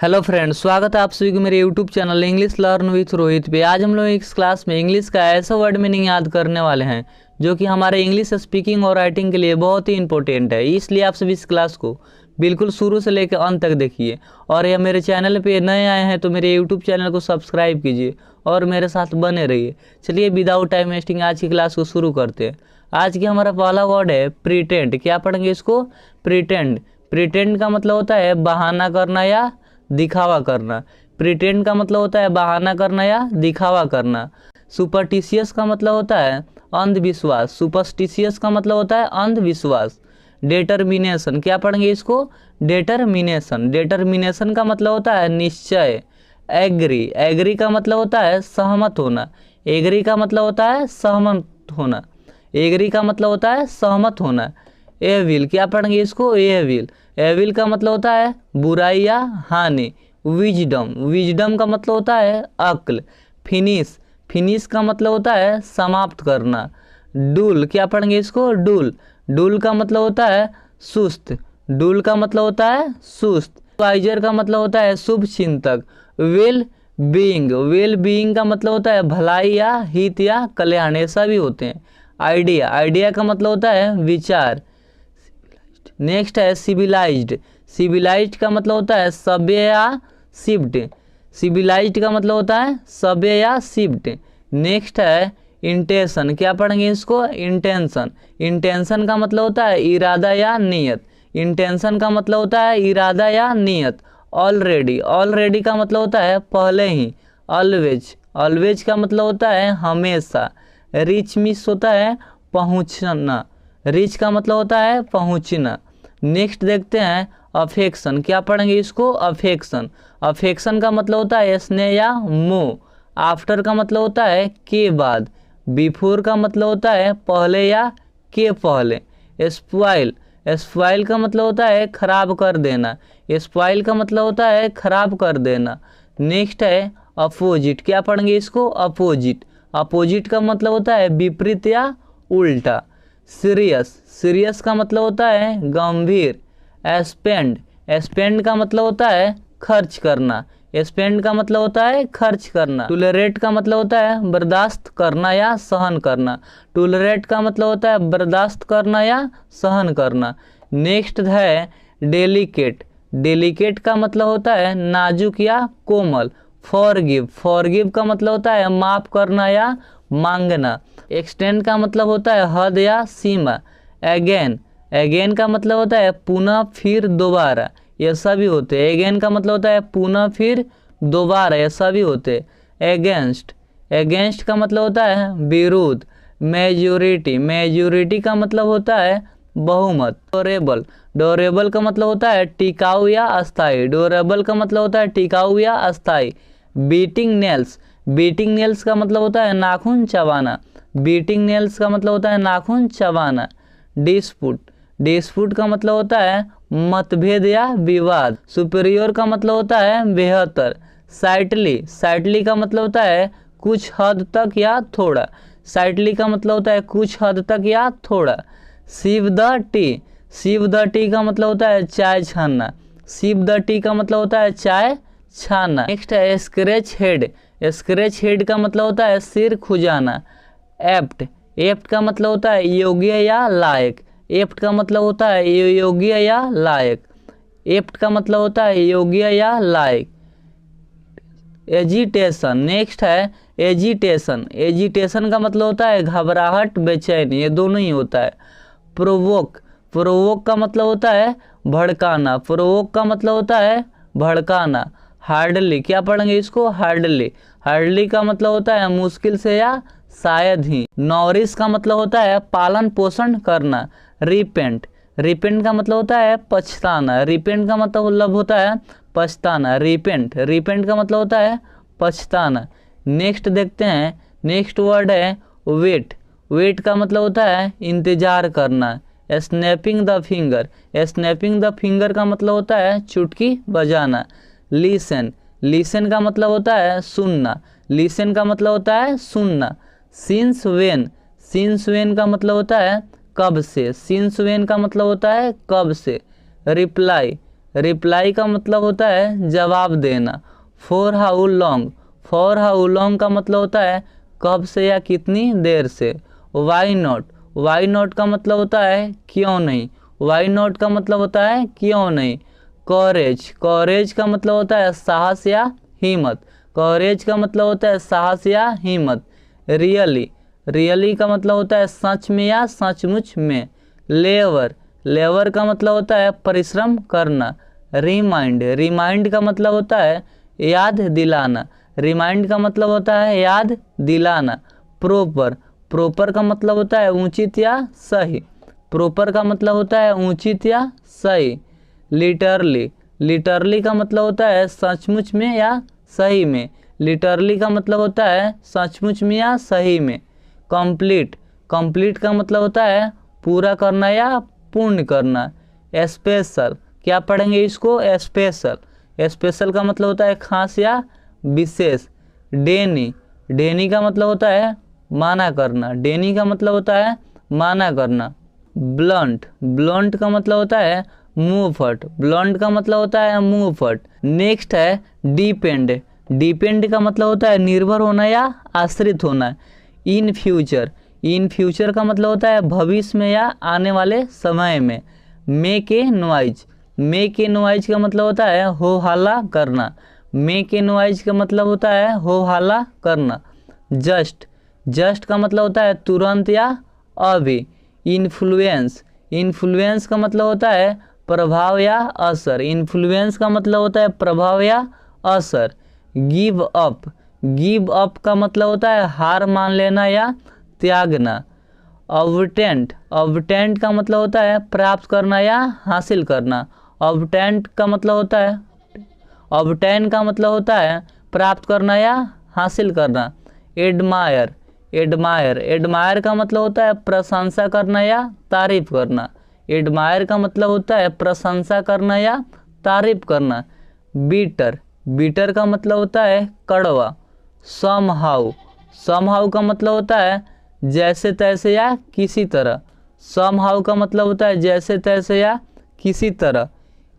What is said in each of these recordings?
Hello friends, स्वागत है आप सभी को मेरे YouTube channel English learn with Rohit पे। आज हम लोग इस क्लास में इंग्लिश का ऐसा वर्ड मीनिंग याद करने वाले हैं जो कि हमारे इंग्लिश स्पीकिंग और राइटिंग के लिए बहुत ही इंपॉर्टेंट है। इसलिए आप सभी इस क्लास को बिल्कुल शुरू से लेकर अंत तक देखिए। और यह मेरे चैनल पे नए आए हैं तो मेरे यूट्यूब चैनल को सब्सक्राइब कीजिए और मेरे साथ बने रहिए। चलिए विदाउट टाइम वेस्टिंग आज की क्लास को शुरू करते हैं। आज की हमारा पहला वर्ड है प्रिटेंड। क्या पढ़ेंगे इसको? प्रिटेंड। प्रिटेंड का मतलब होता है बहाना करना या दिखावा करना। प्रिटेंड का मतलब होता है बहाना करना या दिखावा करना। सुपरस्टिशियस का मतलब होता है अंधविश्वास। सुपरस्टिशियस का मतलब होता है अंधविश्वास। डिटर्मिनेशन। क्या पढ़ेंगे इसको? डिटर्मिनेशन। डिटर्मिनेशन का मतलब होता है निश्चय। एग्री। एग्री का मतलब होता है सहमत होना। एग्री का मतलब होता है सहमत होना। एग्री का मतलब होता है सहमत होना। एविल। क्या पढ़ेंगे इसको? एविल। एविल का मतलब होता है बुराई या हानि। विजडम। विजडम का मतलब होता है अक्ल। फिनिश। फिनिश का मतलब होता है समाप्त करना। डूल। क्या पढ़ेंगे इसको? डूल। डूल का मतलब होता है सुस्त। डूल का मतलब होता है सुस्त। वाइजर का मतलब होता है शुभ चिंतक। Well being. वेल बीइंग का मतलब होता है भलाई या हित या कल्याण, ऐसा भी होते हैं। आइडिया। आइडिया का मतलब होता है विचार। नेक्स्ट है सिविलाइज्ड। सिविलाइज्ड का मतलब होता है सभ्य या शिफ्ट। सिविलाइज्ड का मतलब होता है सभ्य या शिफ्ट। नेक्स्ट है इंटेंशन। क्या पढ़ेंगे इसको? इंटेंशन। इंटेंशन का मतलब होता है इरादा या नियत। इंटेंशन का मतलब होता है इरादा या नियत। ऑलरेडी। ऑलरेडी का मतलब होता है पहले ही। ऑलवेज। ऑलवेज का मतलब होता है हमेशा। रिच मिस होता है पहुंचना। रिच का मतलब होता है पहुंचना। नेक्स्ट देखते हैं अफेक्शन। क्या पढ़ेंगे इसको? अफेक्शन। अफेक्शन का मतलब होता है स्नेह या मोह। आफ्टर का मतलब होता है के बाद। बिफोर का मतलब होता है पहले या के पहले। स्पॉइल। स्पॉइल का मतलब होता है खराब कर देना। स्पॉइल का मतलब होता है खराब कर देना। नेक्स्ट है अपोजिट। क्या पढ़ेंगे इसको? अपोजिट। अपोजिट का मतलब होता है विपरीत या उल्टा। सीरियस। सीरियस का मतलब होता है गंभीर। स्पेंड। स्पेंड का मतलब होता है खर्च करना। स्पेंड का मतलब होता है खर्च करना। टॉलरेट का मतलब होता है बर्दाश्त करना या सहन करना। टॉलरेट का मतलब होता है बर्दाश्त करना या सहन करना। नेक्स्ट है डेलिकेट। डेलिकेट का मतलब होता है नाजुक या कोमल। फॉरगिव। फॉरगिव का मतलब होता है माफ करना या मांगना। एक्सटेंड का मतलब होता है हद या सीमा। अगेन। अगेन का मतलब होता है पुनः फिर दोबारा, ऐसा भी होते हैं। अगेन का मतलब होता है पुनः फिर दोबारा, ऐसा भी होते हैं। अगेंस्ट। अगेंस्ट का मतलब होता है विरोध। मेजोरिटी। मेजोरिटी का मतलब होता है बहुमत। ड्यूरेबल। ड्यूरेबल का मतलब होता है टिकाऊ या अस्थाई। ड्यूरेबल का मतलब होता है टिकाऊ या अस्थाई। Beating nails. बीटिंग नेल्स का मतलब होता है नाखून चबाना। बीटिंग नेल्स का मतलब होता है नाखून चबाना। डिस्प्यूट। डिस्प्यूट का मतलब होता है मतभेद या विवाद। सुपीरियर का मतलब होता है बेहतर। साइटली। साइटली का मतलब होता है कुछ हद तक या थोड़ा। साइटली का मतलब होता है कुछ हद तक या थोड़ा। Sip the tea. Sip the tea का मतलब होता है चाय छानना। सिप द टी का मतलब होता है चाय छानना। नेक्स्ट है स्क्रैच हेड। स्क्रैच हेड का मतलब होता है सिर खुजाना। एप्ट। एप्ट का मतलब होता है योग्य या लायक। एप्ट का मतलब होता है योग्य या लायक। एप्ट का मतलब होता है योग्य या लायक। एजिटेशन। नेक्स्ट है एजिटेशन। एजिटेशन का मतलब होता है घबराहट, बेचैनी, ये दोनों ही होता है। प्रोवोक। प्रोवोक का मतलब होता है भड़काना। प्रोवोक का मतलब होता है भड़काना। हार्डली। क्या पढ़ेंगे इसको? हार्डली। हार्डली का मतलब होता है मुश्किल से या शायद ही। नॉरिश का मतलब होता है पालन पोषण करना। रिपेंट। रिपेंट का मतलब होता है पछताना। रिपेंट का मतलब होता है पछताना। रिपेंट। रिपेंट का मतलब होता है पछताना। नेक्स्ट देखते हैं। नेक्स्ट वर्ड है वेट। वेट का मतलब होता है इंतजार करना। Snapping the finger. Snapping the finger का मतलब होता है चुटकी बजाना। लिसन। लिसन का मतलब होता है सुनना। लिसन का मतलब होता है सुनना। Since when. सिंस वेन का मतलब होता है कब से। सिंस वेन का मतलब होता है कब से। रिप्लाई। रिप्लाई का मतलब होता है जवाब देना। For how long, for how long का मतलब होता है कब से या कितनी देर से। वाई नॉट, वाई नॉट का मतलब होता है क्यों नहीं, वाई नॉट का मतलब होता है क्यों नहीं। कॉरेज, कॉरेज का मतलब होता है साहस या हिम्मत, कॉरेज का मतलब होता है साहस या हिम्मत। रियली, रियली का मतलब होता है सच में या सचमुच में। लेवर, लेवर का मतलब होता है परिश्रम करना। रिमाइंड, रिमाइंड का मतलब होता है याद दिलाना, रिमाइंड का मतलब होता है याद दिलाना। प्रॉपर, प्रॉपर का मतलब होता है उचित या सही, प्रॉपर का मतलब होता है उचित या सही। लिटरली, लिटरली का मतलब होता है सचमुच में या सही में, लिटरली का मतलब होता है सचमुच में या सही में। कंप्लीट, कंप्लीट का मतलब होता है पूरा करना या पूर्ण करना। स्पेशल, क्या पढ़ेंगे इसको, स्पेशल, स्पेशल का मतलब होता है खास या विशेष। डेनी, डेनी का मतलब होता है माना करना, डेनी का मतलब होता है माना करना। ब्लंट, ब्लंट का मतलब होता है मुंह फट, ब्लंट का मतलब होता है मुंह फट। नेक्स्ट है डिपेंड, डिपेंड का मतलब होता है निर्भर होना या आश्रित होना। इन फ्यूचर, इन फ्यूचर का मतलब होता है भविष्य में या आने वाले समय में। Make a noise, make a noise का मतलब होता है हो हल्ला करना, मेक ए नॉइज का मतलब होता है हो हल्ला करना। जस्ट, जस्ट का मतलब होता है तुरंत या अभी। इन्फ्लुएंस, इन्फ्लुएंस का मतलब होता है प्रभाव या असर, इन्फ्लुएंस का मतलब होता है प्रभाव या असर। गिव अप, गिव अप का मतलब होता है हार मान लेना या त्यागना। ऑब्टेंट, ऑब्टेंट का मतलब होता है प्राप्त करना या हासिल करना, ऑब्टेंट का मतलब होता है, ऑब्टेन का मतलब होता है प्राप्त करना या हासिल करना। एडमायर, एडमायर, एडमायर का मतलब होता है प्रशंसा करना या तारीफ करना, एडमायर का मतलब होता है प्रशंसा करना या तारीफ करना। बीटर, बीटर का मतलब होता है कड़वा। समहाउ, समहाउ का मतलब होता है जैसे तैसे या किसी तरह, समहाउ का मतलब होता है जैसे तैसे या किसी तरह।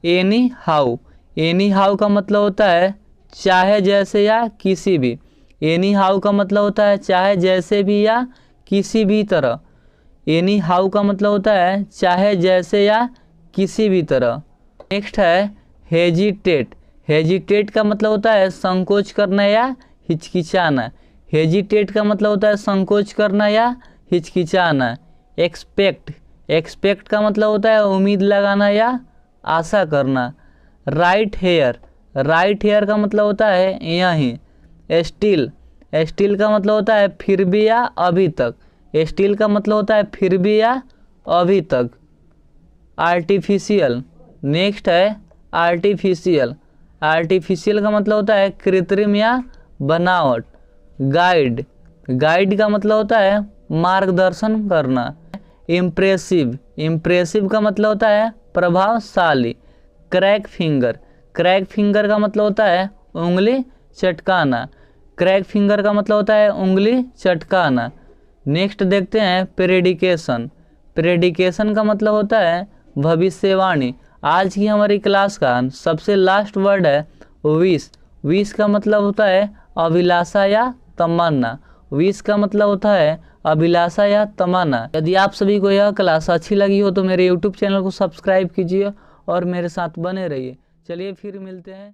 एनी हाउ, एनी हाउ का मतलब होता है चाहे जैसे या किसी भी, एनी हाउ का मतलब होता है चाहे जैसे भी या किसी भी तरह। एनी हाउ का मतलब होता है चाहे जैसे या किसी भी तरह। नेक्स्ट है हेजिटेट, हेजिटेट का मतलब होता है संकोच करना या हिचकिचाना, हेजिटेट का मतलब होता है संकोच करना या हिचकिचाना। एक्सपेक्ट, एक्सपेक्ट का मतलब होता है उम्मीद लगाना या आशा करना। राइट हेयर, राइट हेयर का मतलब होता है यहीं। स्टिल, स्टिल का मतलब होता है फिर भी या अभी तक, स्टिल का मतलब होता है फिर भी या अभी तक। आर्टिफिशियल, नेक्स्ट है आर्टिफिशियल, आर्टिफिशियल का मतलब होता है कृत्रिम या बनावट। गाइड, गाइड का मतलब होता है मार्गदर्शन करना। इम्प्रेसिव, इम्प्रेसिव का मतलब होता है प्रभावशाली। क्रैक फिंगर, क्रैक फिंगर का मतलब होता है उंगली चटकाना, क्रैक फिंगर का मतलब होता है उंगली चटकाना। नेक्स्ट देखते हैं प्रेडिकेशन, प्रेडिकेशन का मतलब होता है भविष्यवाणी। आज की हमारी क्लास का सबसे लास्ट वर्ड है विश, विश का मतलब होता है अभिलाषा या तमन्ना, विश का मतलब होता है अभिलाषा या तमन्ना। यदि आप सभी को यह क्लास अच्छी लगी हो तो मेरे YouTube चैनल को सब्सक्राइब कीजिए और मेरे साथ बने रहिए। चलिए फिर मिलते हैं।